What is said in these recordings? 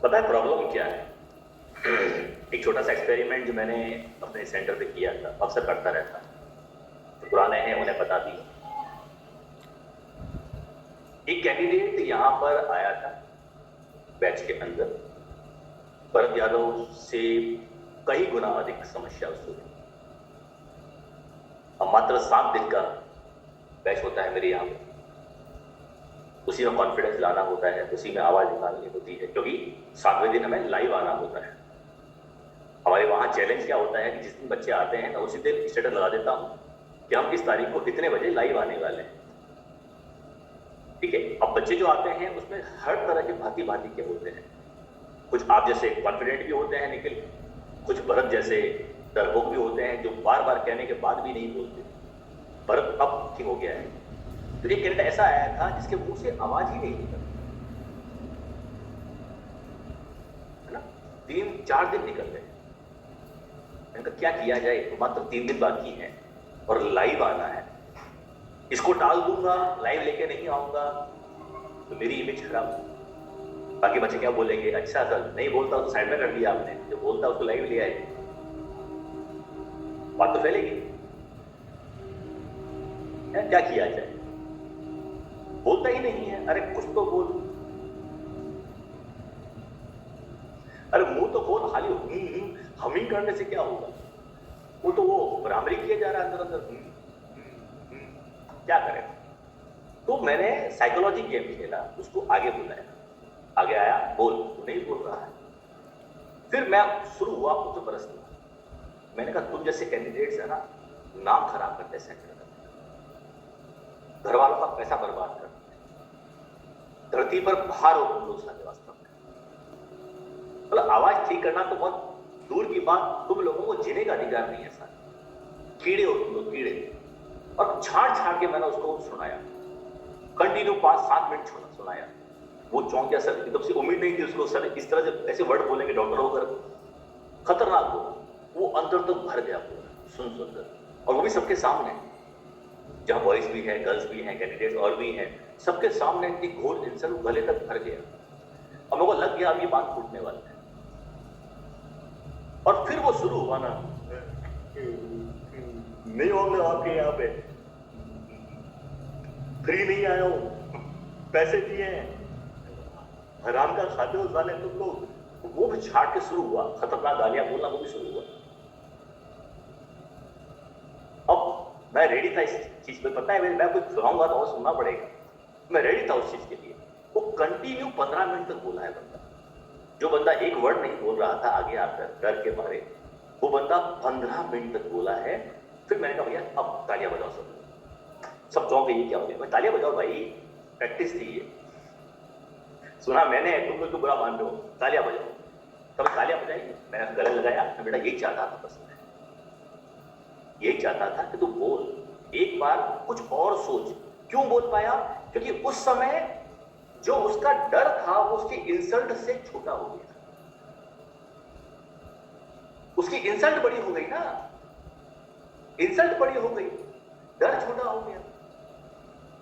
पता है प्रॉब्लम क्या है? एक छोटा सा एक्सपेरिमेंट जो मैंने अपने सेंटर पे किया था, अक्सर करता रहता हूँ। जो पुराने हैं उन्हें बता दी। एक कैंडिडेट यहाँ पर आया था बैच के अंदर। भरत यादव से कई गुना अधिक समस्या उसको हुई। अब मात्र 7 दिन का बैच होता है मेरे यहाँ पे। उसी में कॉन्फिडेंस लाना होता है, उसी में आवाज निकालनी होती है, क्योंकि 7वें दिन हमें लाइव आना होता है। हमारे वहां चैलेंज क्या होता है कि जिस दिन बच्चे आते हैं मैं उसी दिन स्टेटस लगा देता हूं कि हम इस तारीख को इतने बजे लाइव आने वाले हैं। ठीक है, अब बच्चे जो आते हैं उसमें हर तरह के भांति भांति के होते हैं। कुछ आप जैसे कॉन्फिडेंट भी होते हैं निखिल, कुछ भरत जैसे डरपोक भी होते हैं जो बार बार कहने के बाद भी नहीं बोलते। भरत अब ठीक हो गया है। तो एक कैरेक्टर ऐसा आया था जिसके मुंह से आवाज ही नहीं निकलती, है ना। 3-4 दिन निकल गए। मैंने कहा क्या किया जाए, तो मात्र 3 दिन बाकी हैं और लाइव आना है। इसको टाल दूंगा, लाइव लेके नहीं आऊंगा तो मेरी इमेज खराब होगी। बाकी बच्चे क्या बोलेंगे, अच्छा सर नहीं बोलता तो साइड में कर दिया आपने, जो बोलता उसको लाइव ले आए। बात तो फैलेगी। क्या किया जाए? बोलता ही नहीं है। अरे कुछ तो बोल, अरे मुंह तो खोल, खाली हमिंग करने से क्या होगा? वो तो वो बराबरी किया जा रहा है अंदर अंदर। क्या करें? तो मैंने साइकोलॉजी गेम खेला, उसको आगे बुलाया। आगे आया, बोल। वो नहीं बोल रहा है। फिर मैं शुरू हुआ मुझे बरसना। मैंने कहा तुम जैसे कैंडिडेट्स है ना, नाम खराब करते सेंटर का, घर वालों का पैसा बर्बाद करते, धरती पर भार हो तुम लोग सारे वास्तव में। मतलब आवाज ठीक करना तो बहुत दूर की बात, तुम लोगों को जीने का अधिकार नहीं है सारे। कीड़े हो तुम लोग, कीड़े। और छाड़ छाड़ के मैंने उसको सुनाया, कंटिन्यू 5-7 मिनट सुनाया। वो चौंक गया। सर एकदम से उम्मीद नहीं थी उसको, सर इस तरह से ऐसे वर्ड बोलेंगे डॉक्टर होकर, खतरनाक हो। वो अंदर तक भर गया पूरा सुन सुनकर, और वो भी सबके सामने, जहां बॉयज भी हैं, गर्ल्स भी हैं, कैंडिडेट्स और भी हैं, सबके सामने एक घोर इंसान गले तक भर गया। और मेरे को लग गया अब ये बात फूटने वाली है। और फिर वो शुरू हुआ ना, नहीं होंगे आपके यहाँ पे, फ्री नहीं आया हूं, पैसे दिए हैं, हराम का खाते हो साले तुम लोग। वो भी छाड़ के शुरू हुआ, खतरनाक गालियां बोलना वो भी शुरू हुआ। अब मैं रेडी था इस चीज पे, पता है मैं कुछ सुनाऊंगा तो और सुनना पड़ेगा। मैं रेडी था उस चीज के लिए। वो कंटिन्यू 15 मिनट तक बोला है बंदा। जो बंदा एक वर्ड नहीं बोल रहा था आगे आकर डर के मारे, वो बंदा 15 मिनट तक बोला है। फिर मैंने कहा भैया अब तालियां बजाओ सब चौंक गए, क्या हो गया? तालियां बजाओ भाई, प्रैक्टिस थी ये। सुना मैंने, तुम लोग तो बुरा मान रहे हो, तालियां बजाओ। तब तालियां बजाई, मैंने गले लगाया। बेटा यही चाहता था, बस यही चाहता था कि तू बोल, एक बार कुछ और सोच। क्यों बोल पाया? क्योंकि उस समय जो उसका डर था वो उसकी इंसल्ट से छोटा हो गया। उसकी इंसल्ट बड़ी हो गई ना, इंसल्ट बड़ी हो गई, डर छोटा हो गया,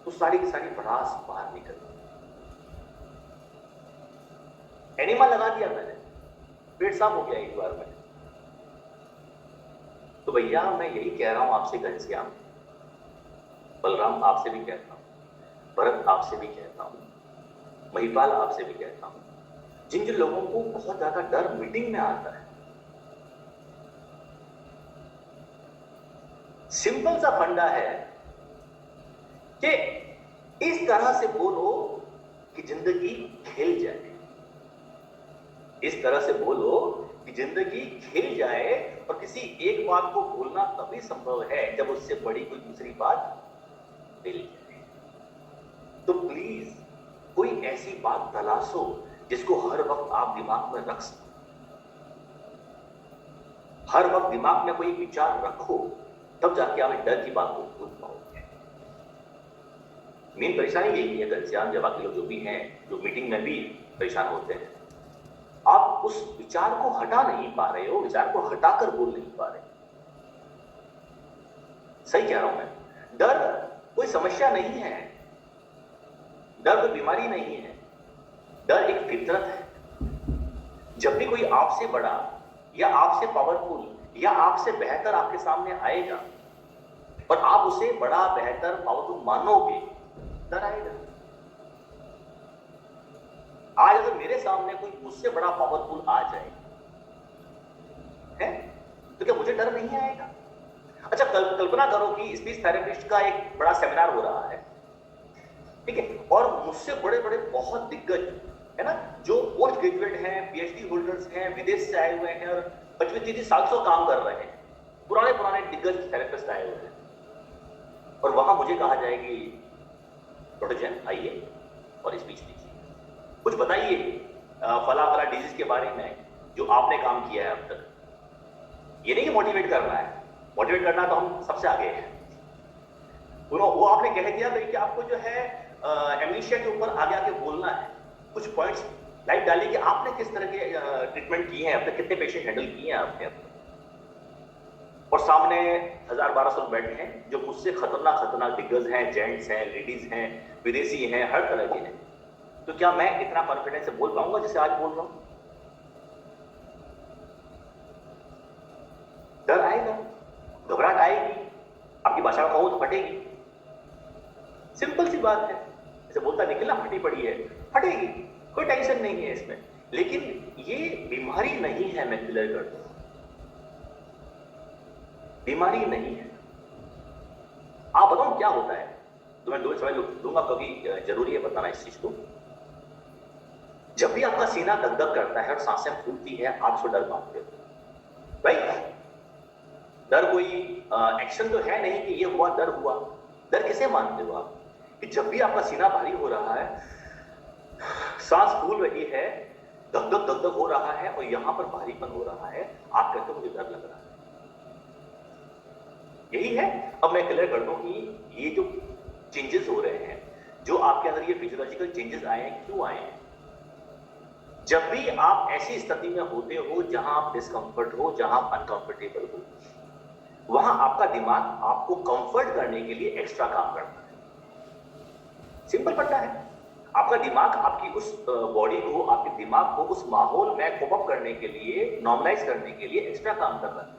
तो सारी की सारी भड़ास बाहर निकल गई। एनिमा लगा दिया मैंने, पेट साफ हो गया एक बार में। तो भैया मैं यही कह रहा हूं आपसे, घनश्याम, बलराम आपसे भी कहता हूं, भरत आपसे भी कहता हूं, महिपाल आपसे भी कहता हूं, जिन जिन लोगों को बहुत ज्यादा डर मीटिंग में आता है, सिंपल सा फंडा है कि इस तरह से बोलो कि जिंदगी खेल जाए। इस तरह से बोलो कि जिंदगी खेल जाए, और किसी एक बात को बोलना तभी संभव है जब उससे बड़ी कोई दूसरी बात मिल जाए। तो प्लीज कोई ऐसी बात तलाशो जिसको हर वक्त आप दिमाग में रख सको। हर वक्त दिमाग में कोई विचार रखो, तब जाके आप डर की बात को भूल पाओगे। मेन परेशानी यही है घनश्याम, जब बाकी लोग जो भी हैं, जो मीटिंग में भी परेशान होते हैं, आप उस विचार को हटा नहीं पा रहे हो, विचार को हटाकर बोल नहीं पा रहे। सही कह रहा हूं मैं। डर कोई समस्या नहीं है, डर कोई बीमारी नहीं है, डर एक फितरत है। जब भी कोई आपसे बड़ा या आपसे पावरफुल या आपसे बेहतर आपके सामने आएगा और आप उसे बड़ा बेहतर पावरफुल मानोगे, डर आएगा। आज अगर मेरे सामने कोई मुझसे बड़ा पावरफुल आ जाए है तो क्या मुझे डर नहीं आएगा? अच्छा, कल्पना करो कि स्पीच थेरेपिस्ट का एक बड़ा सेमिनार हो रहा है, ठीक है, और मुझसे बड़े बड़े बहुत दिग्गज है ना, जो पोस्ट ग्रेजुएट हैं, पीएचडी होल्डर्स हैं, विदेश से आए हुए हैं और 25-30 साल से काम कर रहे हैं, पुराने पुराने दिग्गज थेरेपिस्ट आए हुए हैं, और वहां मुझे कहा जाएगी डॉक्टर जैन आइए और स्पीच दीजिए, कुछ बताइए फला फला डिजीज के बारे में जो आपने काम किया है अब तक। ये नहीं कि मोटिवेट करना है, मोटिवेट करना तो हम सबसे आगे हैं, वो आपने कह दिया कि आपको जो है एमनीशिया के ऊपर आगे आके बोलना है, कुछ पॉइंट्स लाइव डालिए कि आपने किस तरह के ट्रीटमेंट किए हैं, अब तक कितने पेशेंट हैंडल किए हैं आपने अब तक, और सामने 1000-1200 बैठे हैं जो मुझसे खतरनाक खतरनाक दिग्गज हैं, जेंट्स हैं, लेडीज हैं, विदेशी हैं, हर तरह के हैं। तो क्या मैं इतना कॉन्फिडेंस से बोल पाऊंगा जैसे आज बोल रहा हूं? डर आएगा, घबराहट आएगी, आपकी भाषा में कहूं तो फटेगी। सिंपल सी बात है, जैसे बोलता निकलना फटी पड़ी है, फटेगी, कोई टेंशन नहीं है इसमें। लेकिन ये बीमारी नहीं है, मैं क्लियर कर दूं, बीमारी नहीं है। आप बताओ क्या होता है, तो मैं 2 सवाल दूंगा क्योंकि जरूरी है बताना इस चीज को। जब भी आपका सीना धक-धक करता है और सांसें फूलती है, आप उसको डर मानते हो, राइट? डर कोई एक्शन तो है नहीं कि ये हुआ डर हुआ। डर किसे मानते हो आप? कि जब भी आपका सीना भारी हो रहा है, सांस फूल रही है, धक धक हो रहा है और यहां पर भारीपन हो रहा है, आप कहते हो मुझे डर लग रहा है, यही है। अब मैं क्लियर कर दूं कि ये जो चेंजेस हो रहे हैं, जो आपके अंदर ये फिजियोलॉजिकल चेंजेस आए हैं, क्यों आए हैं? जब भी आप ऐसी स्थिति में होते हो जहां आप डिस्कंफर्ट हो, जहां आप अनकंफर्टेबल हो, वहां आपका दिमाग आपको कंफर्ट करने के लिए एक्स्ट्रा काम करता है। सिंपल पट्टा है, आपका दिमाग आपकी उस बॉडी को, आपके दिमाग को उस माहौल में कोप अप करने के लिए, नॉर्मलाइज करने के लिए एक्स्ट्रा काम कर रहा है।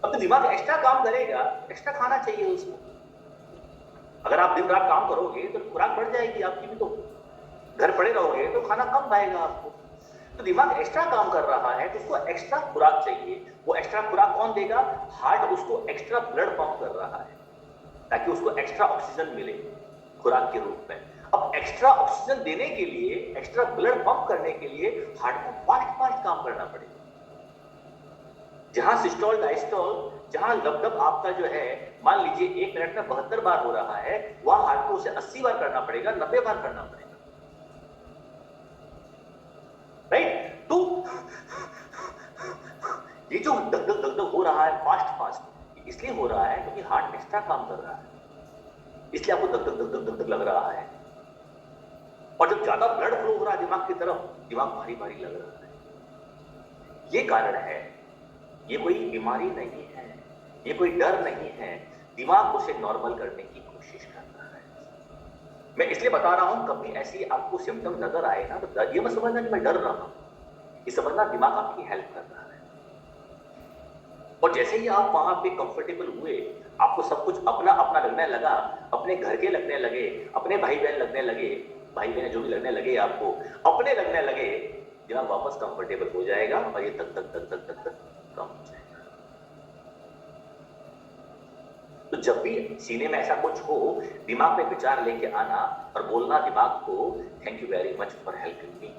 अब तो दिमाग एक्स्ट्रा काम करेगा, एक्स्ट्रा खाना चाहिए उसको। अगर आप दिन रात काम करोगे तो खुराक बढ़ जाएगी आपकी भी, तो घर पड़े रहोगे तो खाना कम खाएगा आपको। तो दिमाग एक्स्ट्रा काम कर रहा है तो उसको एक्स्ट्रा खुराक चाहिए। वो एक्स्ट्रा खुराक कौन देगा? हार्ट उसको एक्स्ट्रा ब्लड पंप कर रहा है ताकि उसको एक्स्ट्रा ऑक्सीजन मिले खुराक के रूप में। अब एक्स्ट्रा ऑक्सीजन देने के लिए, एक्स्ट्रा ब्लड पंप करने के लिए हार्ट को फास्ट फास्ट काम करना पड़ेगा। जहां सिस्टोल डायस्टोल, जहां लबडब आपका जो है मान लीजिए 1 मिनट में 72 बार हो रहा है, वहां हार्ट को उसे 80 बार करना पड़ेगा, 90 बार करना पड़ेगा, राइट? तो ये जो धक धक धक धक हो रहा है फास्ट फास्ट, इसलिए हो रहा है क्योंकि हार्ट एक्स्ट्रा काम कर रहा है, इसलिए आपको धक धक धक धक धक धक लग रहा है। और जब ज्यादा ब्लड फ्लो हो रहा है दिमाग की तरफ, दिमाग भारी भारी लग रहा है। ये कारण है, ये कोई बीमारी नहीं है, ये कोई डर नहीं है, दिमाग उसे नॉर्मल करने की कोशिश कर रहा है। मैं इसलिए बता रहा हूं, कभी ऐसी आपको सिम्टम नजर आए ना तो ये मत समझना कि मैं डर रहा हूं, ये समझना दिमाग आपकी हेल्प कर रहा है। और जैसे ही आप वहां पे कंफर्टेबल हुए, आपको सब कुछ अपना अपना लगने लगा, अपने घर के लगने लगे, अपने भाई बहन लगने लगे, भाई बहन जो भी लगने लगे आपको अपने लगने लगे, दिमाग वापस कंफर्टेबल हो जाएगा और ये तक तक तक तक तक तक कम हो जाएगा। तो जब भी सीने में ऐसा कुछ हो, दिमाग में विचार लेके आना और बोलना दिमाग को, thank you very much for helping me,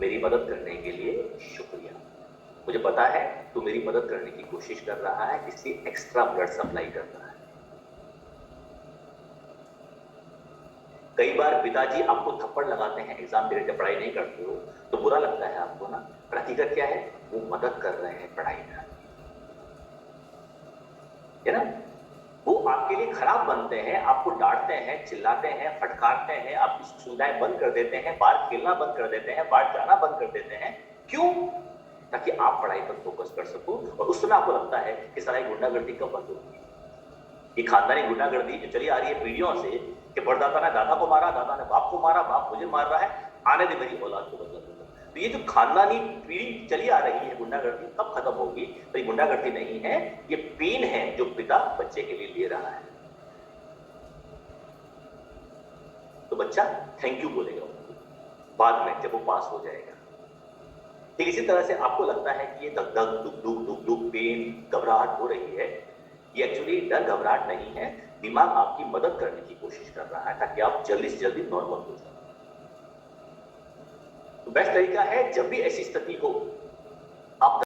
मेरी मदद करने के लिए शुक्रिया, मुझे पता है तू मेरी मदद करने की कोशिश कर रहा है, इसलिए एक्स्ट्रा ब्लड सप्लाई कर रहा है। कई बार पिताजी आपको थप्पड़ लगाते हैं, एग्जाम दे रहे पढ़ाई नहीं करते हो तो बुरा लगता है आपको ना, पर हकीकत क्या है? वो मदद कर रहे हैं पढ़ाई में, है ना? वो आपके लिए खराब बनते हैं, आपको डांटते हैं, चिल्लाते हैं, फटकारते हैं, आपकी सुविधाएं बंद कर देते हैं, बाहर खेलना बंद कर देते हैं, बाहर जाना बंद कर देते हैं। क्यों? ताकि आप पढ़ाई पर फोकस कर सको। और उस समय आपको लगता है कि सारा गुंडागर्दी कब बंद होगी, ये खानदानी गुंडागर्दी जो चली आ रही है पीढ़ियों से, कि परदादा ने दादा को मारा, दादा ने बाप को मारा, बाप मुझे मार रहा है, आने दे मेरी औलाद को बदला दूंगा। तो ये जो खानदानी पीढ़ी चली आ रही है गुंडागर्दी कब खत्म होगी? तो ये गुंडागर्दी नहीं है, ये पेन है जो पिता बच्चे के लिए ले रहा है। तो बच्चा थैंक यू बोलेगा बाद में जब वो पास हो जाएगा। ठीक इसी तरह से आपको लगता है कि ये धक धक दुख दुख दुख दुख पेन घबराहट हो रही है, ये एक्चुअली डर घबराहट नहीं है, दिमाग आपकी मदद करने की कोशिश कर रहा है ताकि आप जल्दी से जल्दी नॉर्मल हो जाए। तो बेस्ट तरीका है जब भी ऐसी स्थिति हो आप